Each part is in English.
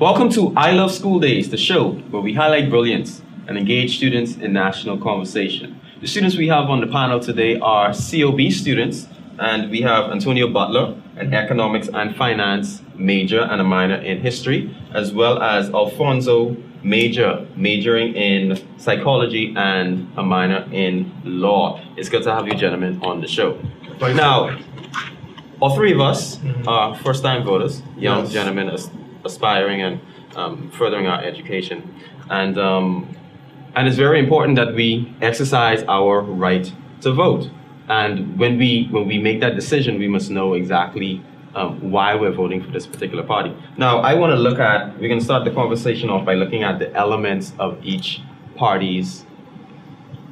Welcome to I Love School Days, the show where we highlight brilliance and engage students in national conversation. The students we have on the panel today are COB students, and we have Antonio Butler, an economics and finance major and a minor in history, as well as Alfonso majoring in psychology and a minor in law. It's good to have you gentlemen on the show. Now, all three of us are first-time voters, young gentlemen aspiring and furthering our education. And it's very important that we exercise our right to vote. And when we make that decision, we must know exactly why we're voting for this particular party. Now, we're going to start the conversation off by looking at the elements of each party's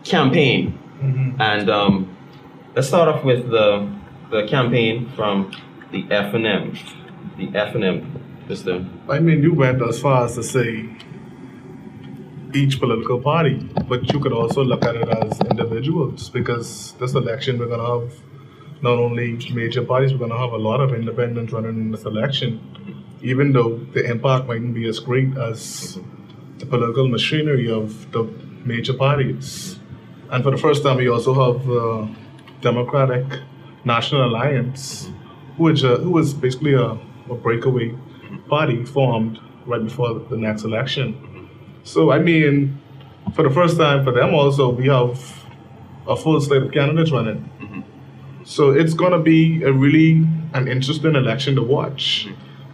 campaign. And let's start off with the campaign from the F&M. The F&M, Mr. I mean, you went as far as to say each political party, but you could also look at it as individuals, because this election we're going to have not only major parties, we're going to have a lot of independents running in this election, even though the impact mightn't be as great as the political machinery of the major parties. And for the first time, we also have the Democratic National Alliance, who is basically a breakaway party formed right before the next election. So, I mean, for the first time for them also, we have a full slate of candidates running. So it's going to be an interesting election to watch.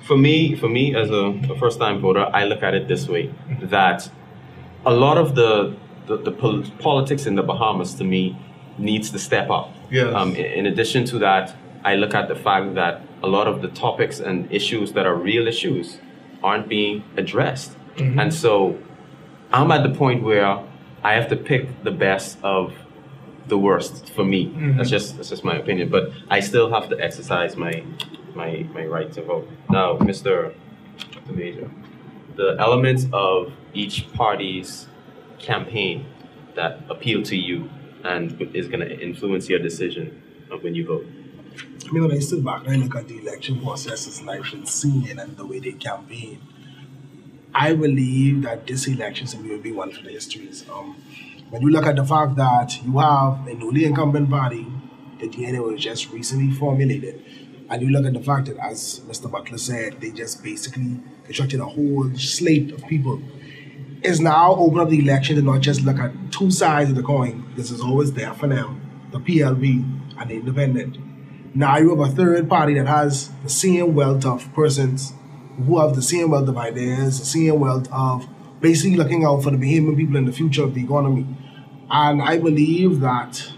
For me, as a first-time voter, I look at it this way, that a lot of the politics in the Bahamas, to me, needs to step up. Yes. In addition to that, I look at the fact that a lot of the topics and issues that are real issues aren't being addressed. And so I'm at the point where I have to pick the best of the worst for me. That's just my opinion. But I still have to exercise my right to vote. Now, Mr. Major, the elements of each party's campaign that appeal to you and is going to influence your decision of when you vote. I mean, when I sit back and I look at the election processes and I've been seeing and the way they campaign, I believe that this election will be one for the histories. When you look at the fact that you have a newly incumbent party, the DNA was just recently formulated, and you look at the fact that, as Mr. Butler said, they just basically constructed a whole slate of people, is now open up the election to not just look at two sides of the coin. This is always the F&M, the PLB, and the independent. Now you have a third party that has the same wealth of persons who have the same wealth of ideas, the same wealth of basically looking out for the Bahamian people in the future of the economy. And I believe that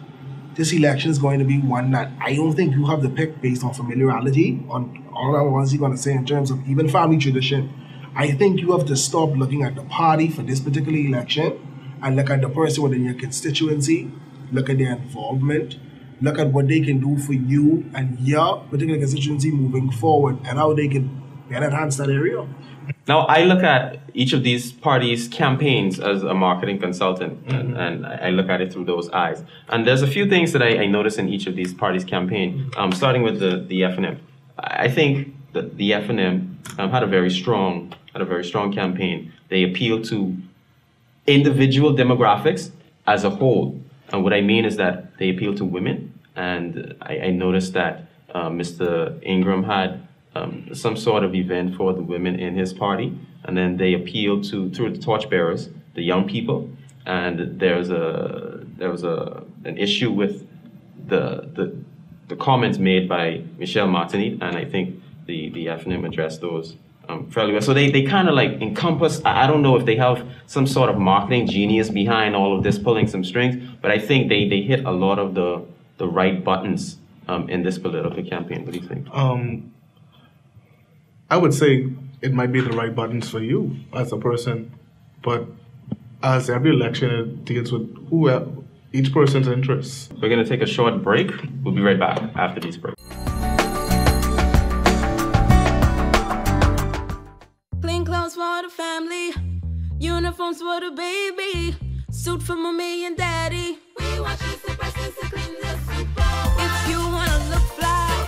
this election is going to be one that I don't think you have to pick based on familiarity, on all I was going to say in terms of even family tradition. I think you have to stop looking at the party for this particular election and look at the person within your constituency, look at their involvement, look at what they can do for you and your particular constituency moving forward and how they can enhance that area. Now, I look at each of these parties' campaigns as a marketing consultant, and I look at it through those eyes. And there's a few things that I notice in each of these parties' campaign, starting with the F&M. I think that the F&M had a very strong campaign. They appeal to individual demographics as a whole. And what I mean is that they appeal to women. And I noticed that Mr. Ingram had some sort of event for the women in his party, and then they appealed to, through the torchbearers, the young people. And there was an issue with the comments made by Michelle Martinet, and I think the F&M addressed those fairly well. So they kind of like encompass. I don't know if they have some sort of marketing genius behind all of this, pulling some strings, but I think they hit a lot of the right buttons in this political campaign. What do you think? I would say it might be the right buttons for you as a person, but as every election, it deals with each person's interests. We're going to take a short break. We'll be right back after these breaks. Clean clothes for the family, uniforms for the baby, suit for mommy and daddy. We wash this and press this and clean this. If you want to look fly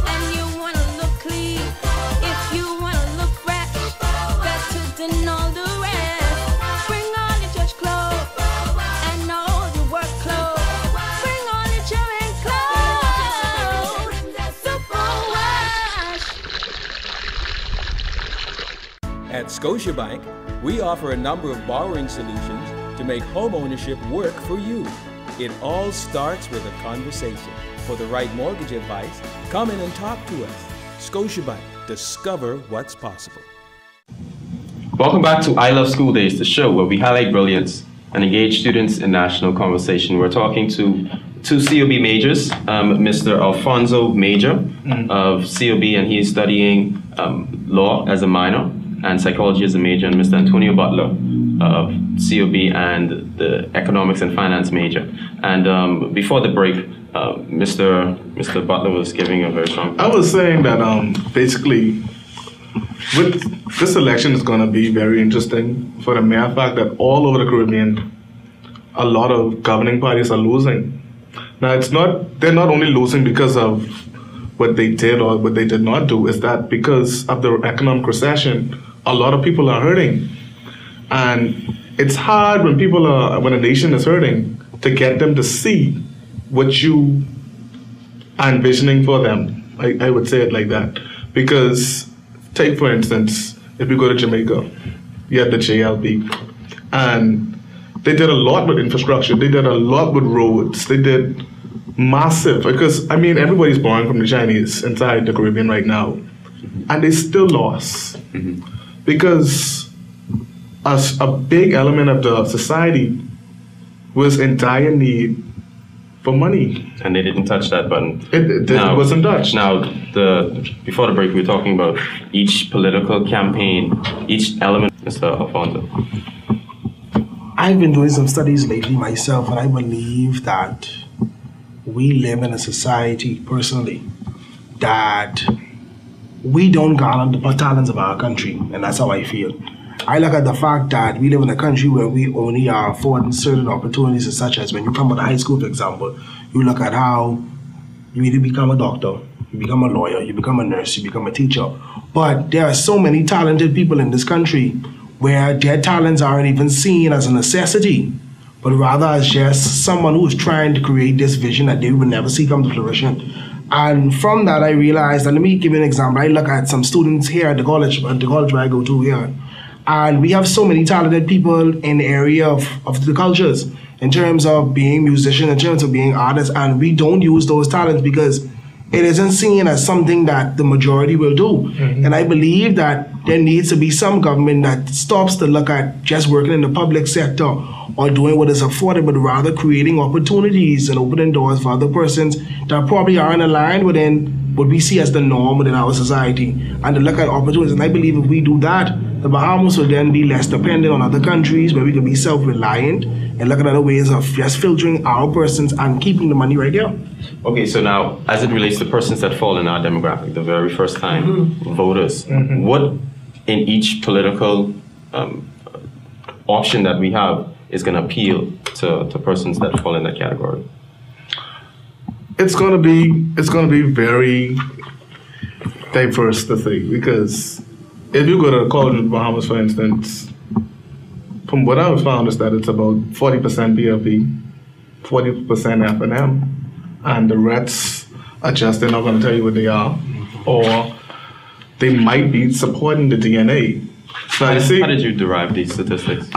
and you want to look clean, if you want to look fresh, best Scotiabank, we offer a number of borrowing solutions to make home ownership work for you. It all starts with a conversation. For the right mortgage advice, come in and talk to us. Scotiabank, discover what's possible. Welcome back to I Love School Days, the show where we highlight brilliance and engage students in national conversation. We're talking to two COB majors, Mr. Alfonso Major of COB, and he's studying law as a minor and psychology as a major, and Mr. Antonio Butler of COB and the economics and finance major. And before the break, Mr. Butler was giving a very strong... I was saying that basically, with this election is going to be very interesting for the mere fact that all over the Caribbean, a lot of governing parties are losing. Now, they're not only losing because of what they did or what they did not do, is that because of the economic recession, a lot of people are hurting. And it's hard when when a nation is hurting to get them to see what you are envisioning for them. I would say it like that. Because, take for instance, if you go to Jamaica, you have the JLP. And they did a lot with infrastructure. They did a lot with roads. They did massive, because, I mean, everybody's borrowing from the Chinese inside the Caribbean right now. And they still lost. Because a big element of the society was in dire need for money. And they didn't touch that button. It wasn't touched. Now, before the break, we were talking about each political campaign, each element. Mr. Alfonso. I've been doing some studies lately myself, and I believe that we live in a society, personally, that we don't garner the talents of our country, and that's how I feel. I look at the fact that we live in a country where we only are afforded certain opportunities, such as when you come out of high school, for example, you look at how you either become a doctor, you become a lawyer, you become a nurse, you become a teacher. But there are so many talented people in this country where their talents aren't even seen as a necessity, but rather as just someone who is trying to create this vision that they will never see come to fruition. And from that, I realized, and let me give you an example. I look at some students here at the college where I go to here, and we have so many talented people in the area of the cultures, in terms of being musicians, in terms of being artists, and we don't use those talents because it isn't seen as something that the majority will do. And I believe that there needs to be some government that stops to look at just working in the public sector or doing what is afforded, but rather creating opportunities and opening doors for other persons that probably aren't aligned within what we see as the norm within our society, and to look at opportunities. And I believe if we do that, the Bahamas will then be less dependent on other countries, where we can be self-reliant and look at other ways of just filtering our persons and keeping the money right here. Okay, so now, as it relates to persons that fall in our demographic, the very first time voters, what in each political option that we have is going to appeal to persons that fall in that category? It's going to be very diverse, to say, because if you go to the college in the Bahamas, for instance, from what I've found is that it's about 40% PLP, 40% F&M, and the rest are just, they're not going to tell you what they are, or they might be supporting the DNA. So how did you derive these statistics?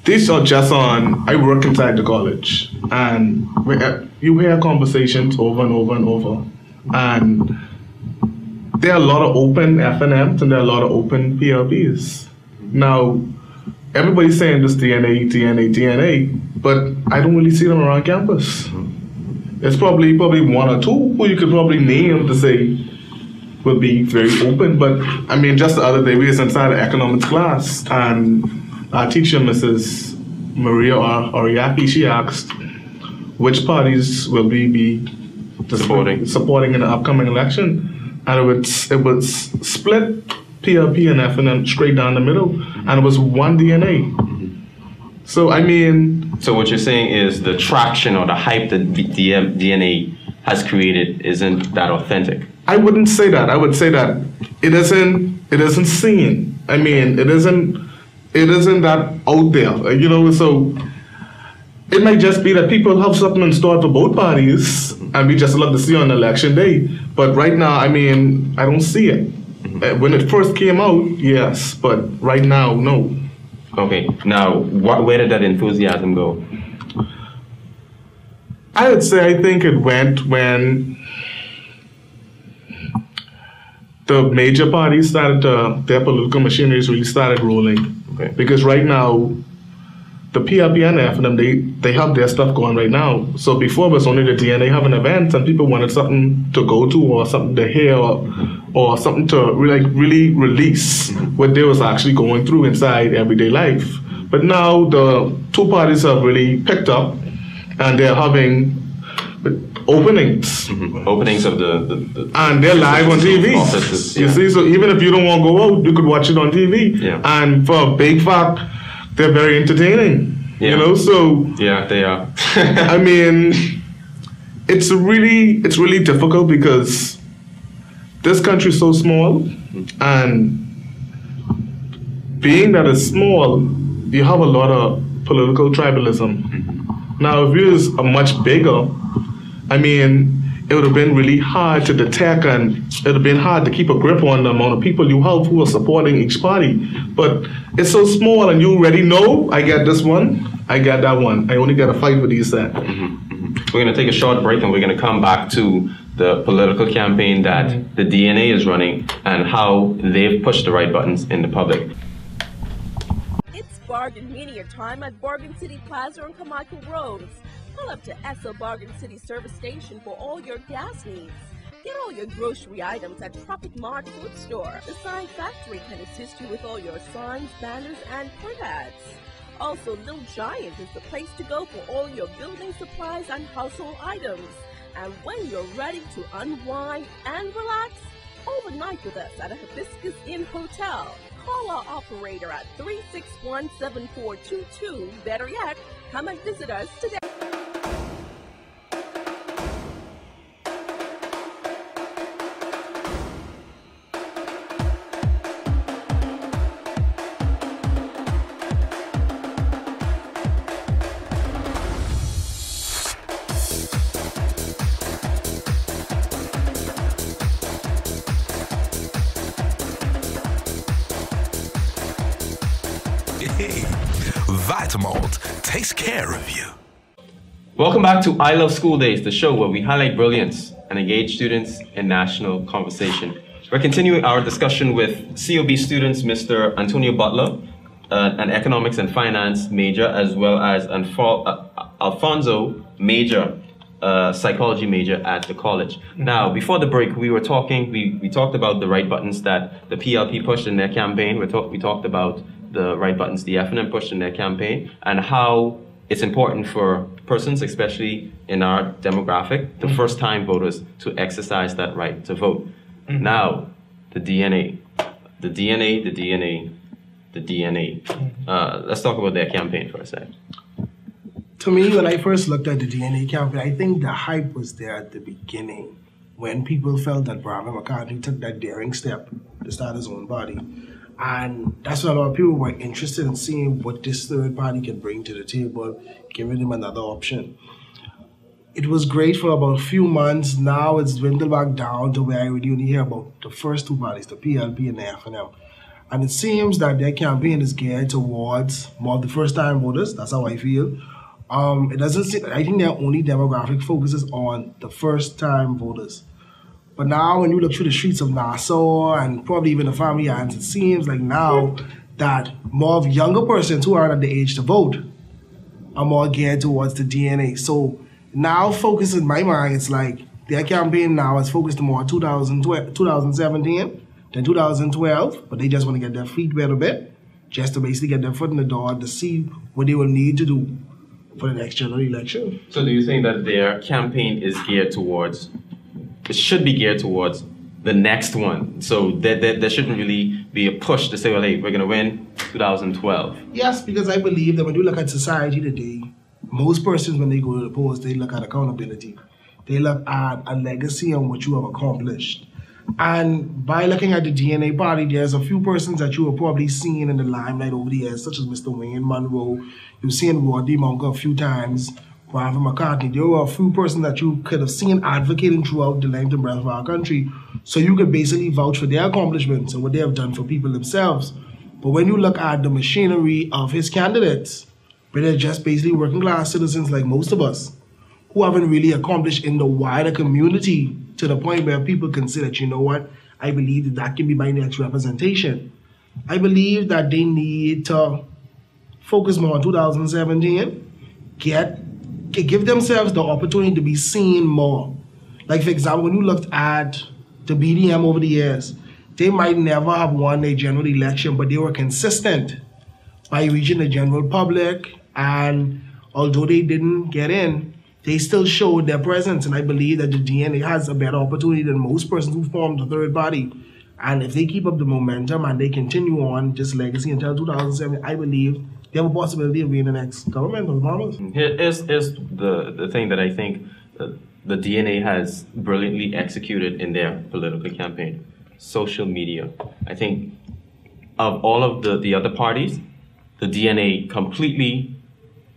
These are just on, I work inside the college, and you hear conversations over and over and over, and there are a lot of open F&Ms and there are a lot of open PLBs. Now, everybody's saying this DNA, but I don't really see them around campus. There's probably one or two who you could probably name to say will be very open, but I mean, just the other day we was inside an economics class, and our teacher, Mrs. Maria Oriaki, she asked, which parties will we be supporting in the upcoming election? And it was split PLP and F&M straight down the middle, and it was one DNA. So I mean... So what you're saying is the traction or the hype that DNA has created isn't that authentic? I wouldn't say that. I would say that it isn't seen. I mean, it isn't that out there, you know, so it might just be that people have something in store for both parties, and we just love to see on election day. But right now, I mean, I don't see it. When it first came out, yes, but right now, no. Okay, now where did that enthusiasm go? I would say I think it went when the major parties started their political machineries really started rolling. Okay. Because right now, the PLP and FNM, they have their stuff going right now. So before it was only the DNA having events and people wanted something to go to or something to hear or something to really release what they was actually going through inside everyday life. But now the two parties have really picked up and they're having openings. Openings of the and they're live on TV. Offices, You see, so even if you don't want to go out, you could watch it on TV. Yeah. And for a big fact, they're very entertaining. Yeah. You know, so yeah, they are. I mean, it's really difficult because this country is so small, and being that it's small, you have a lot of political tribalism. Now, if it was a much bigger, I mean, it would have been really hard to detect, and it would have been hard to keep a grip on the amount of people you have who are supporting each party. But it's so small, and you already know, I get this one, I get that one. I only got to fight for these set. We're going to take a short break, and we're going to come back to the political campaign that the DNA is running and how they've pushed the right buttons in the public. It's Bargain Mania time at Bargain City Plaza on Carmichael Road. Pull up to Esso Bargain City Service Station for all your gas needs. Get all your grocery items at Tropic Mart Food Store. The Sign Factory can assist you with all your signs, banners, and print ads. Also, Little Giant is the place to go for all your building supplies and household items. And when you're ready to unwind and relax, overnight with us at a Hibiscus Inn Hotel. Call our operator at 361-7422. Better yet, come and visit us today. Vitamalt takes care of you. Welcome back to I Love School Days, the show where we highlight brilliance and engage students in national conversation. We're continuing our discussion with COB students, Mr. Antonio Butler, an economics and finance major, as well as Alfonso major, psychology major at the college. Now, before the break, we were talking, we talked about the right buttons that the PLP pushed in their campaign. We talked about the right buttons the FNM pushed in their campaign, and how it's important for persons, especially in our demographic, the first-time voters, to exercise that right to vote. Now, the DNA. Let's talk about their campaign for a second. To me, when I first looked at the DNA campaign, I think the hype was there at the beginning when people felt that Brian McCartney took that daring step to start his own party. And that's why a lot of people were interested in seeing what this third party can bring to the table, giving them another option. It was great for about a few months. Now it's dwindled back down to where I really only hear about the first two parties, the PLP and the FNM. And it seems that their campaign is geared towards more of the first-time voters. That's how I feel. It doesn't seem, I think their only demographic focuses on the first-time voters. But now when you look through the streets of Nassau and probably even the family islands, it seems like now that more of younger persons who aren't at the age to vote are more geared towards the DNA. So now focus in my mind, it's like their campaign now is focused more on 2017 than 2012, but they just want to get their feet wet a bit, just to basically get their foot in the door to see what they will need to do for the next general election. So do you think that their campaign is geared towards, it should be geared towards the next one? So there shouldn't really be a push to say, well, hey, we're going to win 2012. Yes, because I believe that when you look at society today, most persons, when they go to the polls, they look at accountability. They look at a legacy on what you have accomplished. And by looking at the DNA party, there's a few persons that you have probably seen in the limelight over the years, such as Mr. Wayne Monroe. You've seen Rodney Monk a few times, Brian McCartney. There were a few persons that you could have seen advocating throughout the length and breadth of our country So you could basically vouch for their accomplishments and what they have done for people themselves. But when you look at the machinery of his candidates, where they're just basically working class citizens like most of us, who haven't really accomplished in the wider community to the point where people can say that, you know what, I believe that that can be my next representation. I believe that they need to focus more on 2017, give themselves the opportunity to be seen more. Like, for example, when you looked at the BDM over the years, they might never have won a general election, but they were consistent by reaching the general public, and although they didn't get in, they still showed their presence, and I believe that the DNA has a better opportunity than most persons who formed the third body. And if they keep up the momentum and they continue on this legacy until 2007, I believe they have a possibility of being the next government of Bahamas. Here's the thing that I think the DNA has brilliantly executed in their political campaign. Social media. I think of all of the other parties, the DNA completely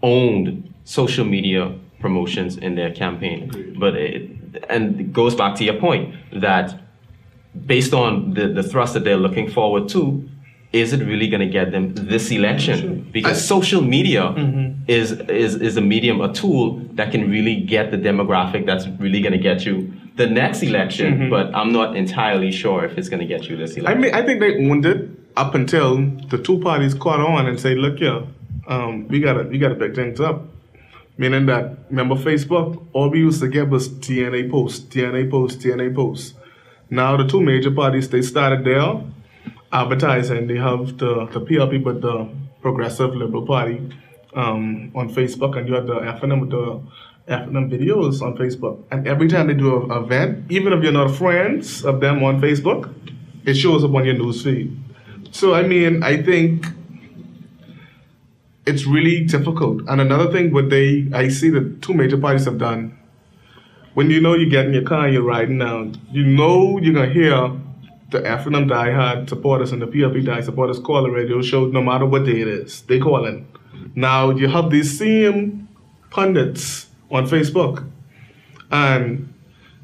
owned social media promotions in their campaign. Agreed. But it goes back to your point that based on the thrust that they're looking forward to, is it really going to get them this election? Sure. Because social media is a medium, a tool that can really get the demographic that's really going to get you the next election. But I'm not entirely sure if it's going to get you this election. I mean, I think they owned it up until the two parties caught on and say, look here, we gotta pick things up. Meaning that, remember Facebook, all we used to get was TNA posts, TNA posts, TNA posts. Now the two major parties, they started their advertising. They have the PRP, but the Progressive Liberal Party on Facebook, and you have the FNM with the FNM videos on Facebook. And every time they do an event, even if you're not friends of them on Facebook, it shows up on your newsfeed. So, I mean, I think it's really difficult. And another thing, I see the two major parties have done, when you know you get in your car and you're riding down, you know you're going to hear the FNM diehard supporters and the PRP diehard supporters call the radio show no matter what day it is. They call in. Now, you have these same pundits on Facebook. And,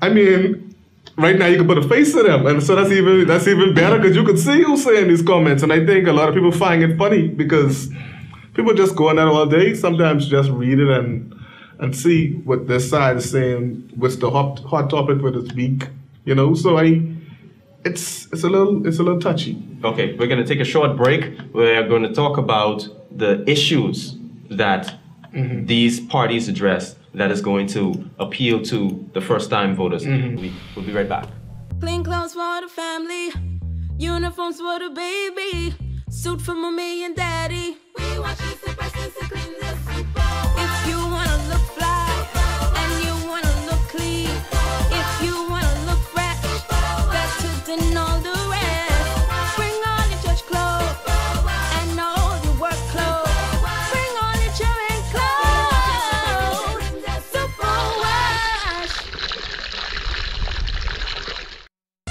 I mean, right now you can put a face to them. And so that's even better because you can see who's saying these comments. And I think a lot of people find it funny because people just go on that all day. Sometimes just read it and see what their side is saying, what's the hot topic for this week, you know. So it's a little touchy. Okay, we're going to take a short break. We're going to talk about the issues that these parties address that is going to appeal to the first-time voters. We'll be right back. Clean clothes for the family, uniforms for the baby, suit for mommy and daddy. We want you to clean the Super Bowl. If you wanna look fly and you wanna look clean, if you wanna look fresh, better than all the rest. Bring on your church clothes and all your work clothes. Bring on your children clothes. Super Wash.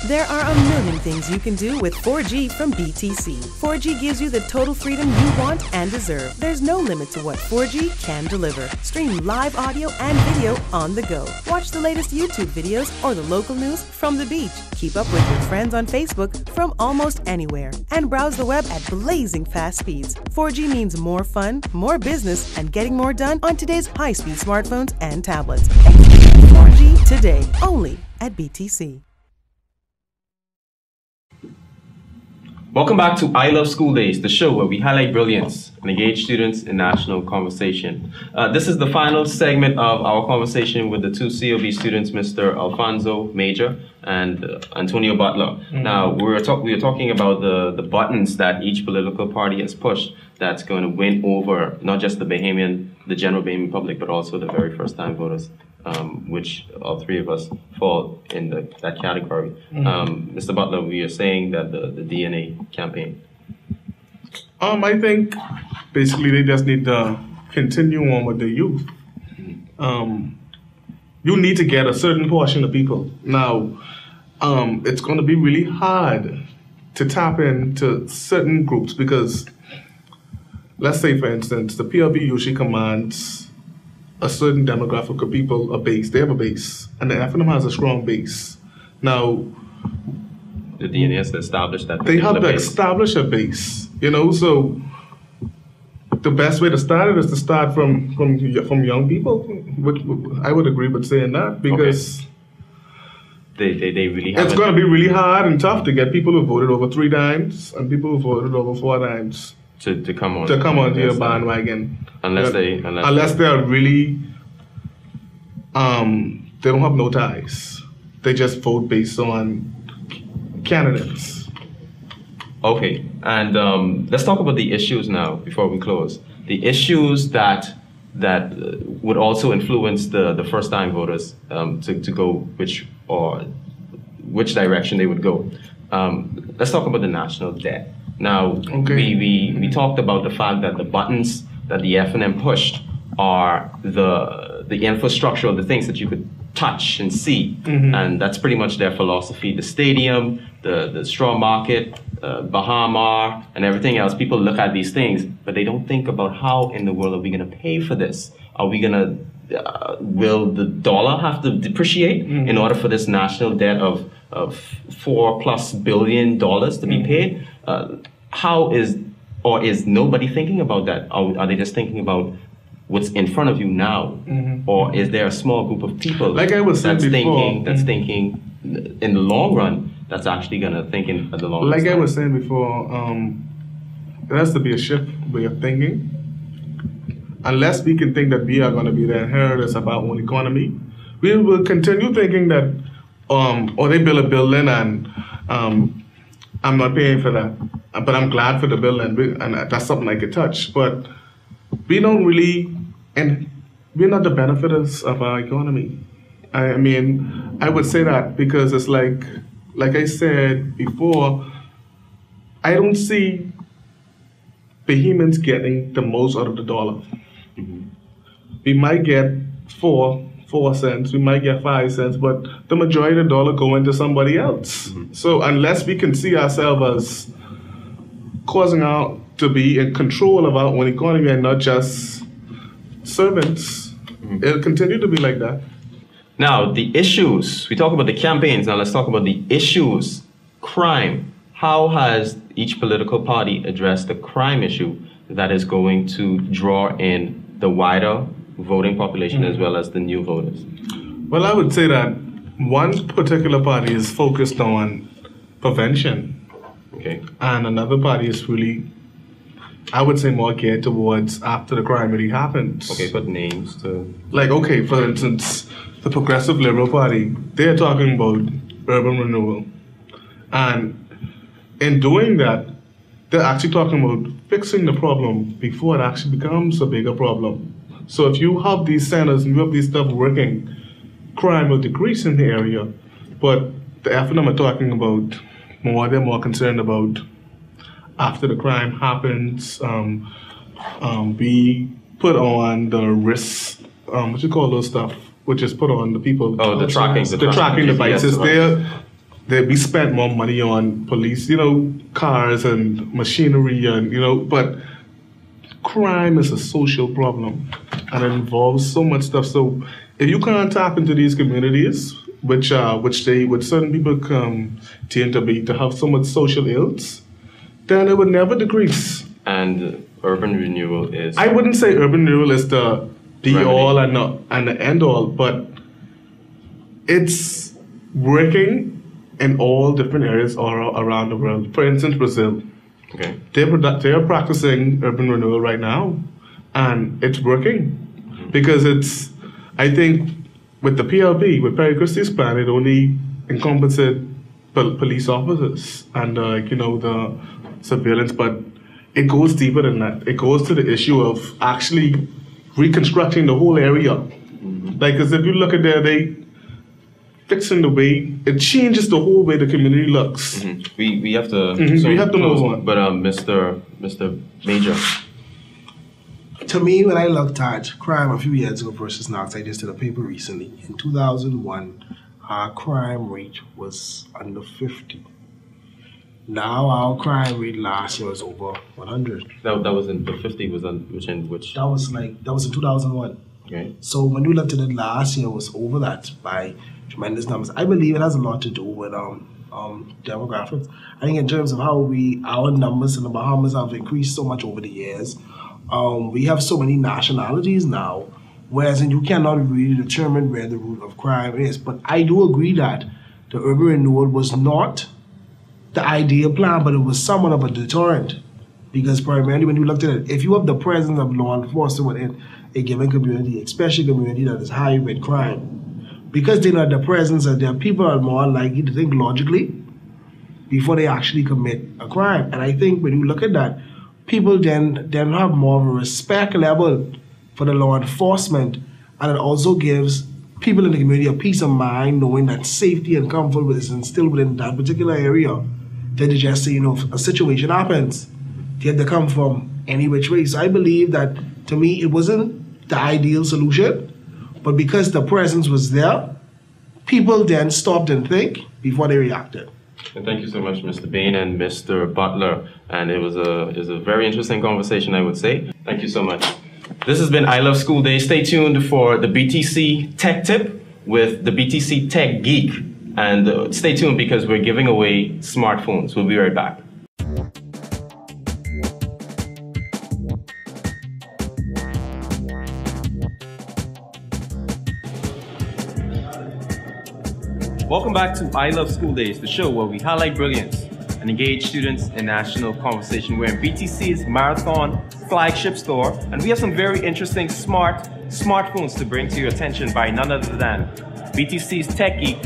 There are a million things you can do with 4G from BTC. 4G gives you the total freedom you want and deserve. There's no limit to what 4G can deliver. Stream live audio and video on the go. Watch the latest YouTube videos or the local news from the beach. Keep up with your friends on Facebook from almost anywhere. And browse the web at blazing fast speeds. 4G means more fun, more business, and getting more done on today's high-speed smartphones and tablets. 4G today, only at BTC. Welcome back to I Love School Days, the show where we highlight brilliance and engage students in national conversation. This is the final segment of our conversation with the two COB students, Mr. Alfonso Major and Antonio Butler. Now, we were talking about the buttons that each political party has pushed that's going to win over not just the general Bahamian public, but also the very first-time voters, which all three of us fall in that category. Mr. Butler, we are saying that the DNA campaign. I think basically they just need to continue on with the youth. You need to get a certain portion of people. Now, it's going to be really hard to tap into certain groups because, let's say, for instance, the PRB usually commands a certain demographic of people, a base. They have a base, and the FNM has a strong base. Now, The DNA has to establish that. They have to base. establish a base, you know. So the best way to start it is to start from young people. I would agree with saying that, because they really have it's going to be really hard and tough to get people who voted over 3 times and people who voted over 4 times to come on to your bandwagon. Unless they are really they don't have no ties. They just vote based on candidates. Okay, and let's talk about the issues now before we close. The issues that would also influence the first-time voters to go which direction they would go. Let's talk about the national debt. Now, we talked about the fact that the buttons that the FNM pushed are the infrastructure, the things that you could touch and see, and that's pretty much their philosophy. The stadium, the straw market, Bahamar, and everything else. People look at these things, but they don't think about how in the world are we going to pay for this? Are we going to, will the dollar have to depreciate in order for this national debt of $4+ billion to be paid? Is nobody thinking about that? Are they just thinking about what's in front of you now, or is there a small group of people like I was saying that's thinking in the long run? That's actually gonna think in the long run. Like I was saying before, there has to be a shift way of thinking. Unless we can think that we are going to be the inheritors of our own economy, we will continue thinking that, or they build a building and I'm not paying for that, but I'm glad for the building, and that's something I could touch. But we don't really, and we're not the benefiters of our economy. I mean, I would say that because it's like I said before, I don't see Bahamians getting the most out of the dollar. We might get 4 cents, we might get 5 cents, but the majority of the dollar going to somebody else. So unless we can see ourselves as causing out to be in control of our own economy and not just servants, it'll continue to be like that. Now, the issues, we talk about the campaigns, now let's talk about the issues. Crime. How has each political party addressed the crime issue that is going to draw in the wider voting population as well as the new voters? Well, I would say that one particular party is focused on prevention. And another party is really, I would say, more geared towards after the crime really happens. Put names to... Like, for instance, the Progressive Liberal Party, they're talking about urban renewal. And in doing that, they're actually talking about fixing the problem before it actually becomes a bigger problem. So if you have these centers and you have these stuff working, crime will decrease in the area. But the FNM are talking about they're more concerned about after the crime happens, we put on the risks, what you call those stuff, which is put on the people. Oh, the tracking devices. We spent more money on police, cars and machinery, and but crime is a social problem and it involves so much stuff. So if you can't tap into these communities, which certain people tend to have so much social ills, then it would never decrease. And urban renewal is... I wouldn't say urban renewal is the be-all and the end-all, but it's working in all different areas all around the world. For instance, Brazil. They are practicing urban renewal right now, and it's working because I think, with the PLP, with Perry Christie's plan, it only encompasses police officers and the surveillance, but it goes deeper than that. It goes to the issue of actually reconstructing the whole area. Like, because if you look at they fixing the way, it changes the whole way the community looks. We have to we have to move on. But Mr. Major. To me, when I looked at crime a few years ago versus now, I just did a paper recently. In 2001, our crime rate was under 50. Now our crime rate last year was over 100. That was in the 50 was on which? That was in 2001. Okay. So when we looked at it last year, it was over that by tremendous numbers. I believe it has a lot to do with demographics. I think in terms of how our numbers in the Bahamas have increased so much over the years, we have so many nationalities now, whereas you cannot really determine where the root of crime is. But I do agree that the urban renewal was not the ideal plan, but it was somewhat of a deterrent. Because primarily when you looked at it, if you have the presence of law enforcement within a given community, especially a community that is high with crime, because they're not the presence of their people are more likely to think logically before they actually commit a crime. And I think when you look at that, people then have more of a respect level for the law enforcement, and it also gives people in the community a peace of mind knowing that safety and comfort is instilled within that particular area. Then they just say, if a situation happens, they have to come from any which way. So I believe that, to me, it wasn't the ideal solution, but because the presence was there, people then stopped and think before they reacted. And thank you so much, Mr. Bain and Mr. Butler. And it was a very interesting conversation, I would say. Thank you so much. This has been I Love School Day. Stay tuned for the BTC Tech Tip with the BTC Tech Geek. And stay tuned because we're giving away smartphones. We'll be right back. Welcome back to I Love School Days, the show where we highlight brilliance and engage students in national conversation. We're in BTC's Marathon flagship store, and we have some very interesting smartphones to bring to your attention by none other than BTC's Tech Geek,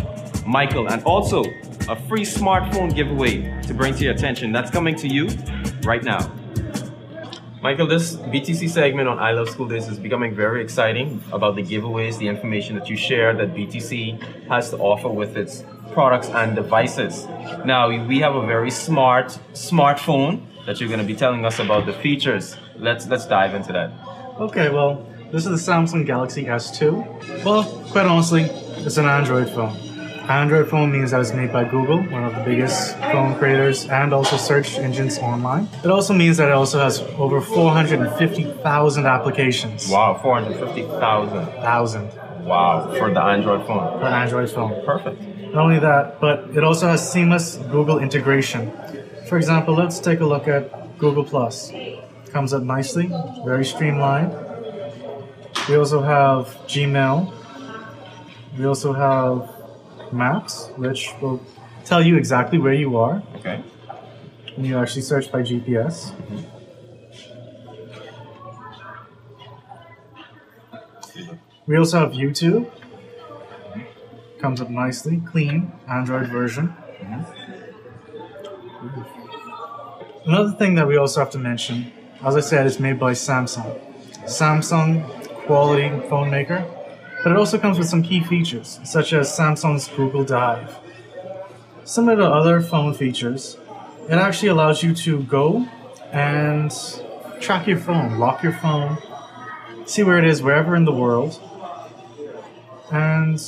Michael, and also a free smartphone giveaway to bring to your attention. That's coming to you right now. Michael, this BTC segment on I Love School Days is becoming very exciting about the giveaways, the information that you share that BTC has to offer with its products and devices. Now, we have a very smartphone that you're going to be telling us about the features. Let's dive into that. Okay, well, this is the Samsung Galaxy S2. Well, quite honestly, it's an Android phone. Android phone means that it's made by Google, one of the biggest phone creators and also search engines online. It also means that it also has over 450,000 applications. Wow, 450,000. Wow, for the Android phone. For Android phone. Perfect. Not only that, but it also has seamless Google integration. For example, let's take a look at Google+. Comes up nicely, very streamlined. We also have Gmail. We also have Maps, which will tell you exactly where you are. Okay. And you actually search by GPS. We also have YouTube. Comes up nicely, clean, Android version. Another thing that we also have to mention, as I said, it's made by Samsung. Samsung, quality phone maker. But it also comes with some key features, such as Samsung's Google Drive. Similar to other phone features, it actually allows you to go and track your phone, lock your phone, see where it is wherever in the world, and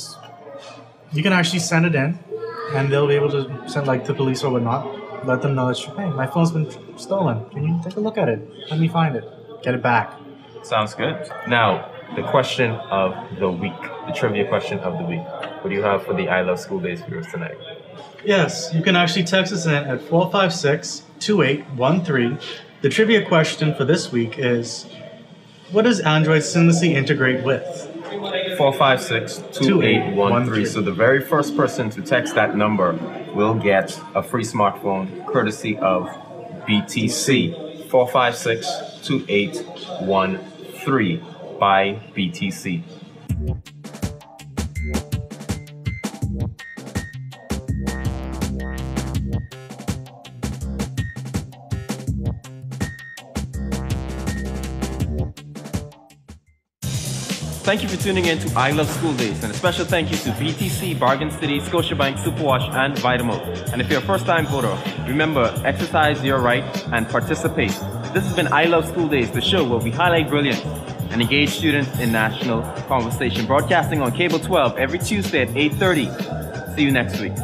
you can actually send it in, and they'll be able to send like the police or whatnot, let them know that, hey, my phone's been stolen. Can you take a look at it? Let me find it. Get it back. Sounds good. Now, the question of the week, the trivia question of the week. What do you have for the I Love School Days viewers tonight? Yes, you can actually text us in at 456-2813. The trivia question for this week is, what does Android seamlessly integrate with? 456-2813. So the very first person to text that number will get a free smartphone courtesy of BTC. 456-2813 by BTC. Thank you for tuning in to I Love School Days, and a special thank you to BTC, Bargain City, Scotiabank, Superwash, and Vitamal. And if you're a first-time voter, remember, exercise your right and participate. This has been I Love School Days, the show where we highlight brilliance and engage students in national conversation, broadcasting on Cable 12 every Tuesday at 8:30. See you next week.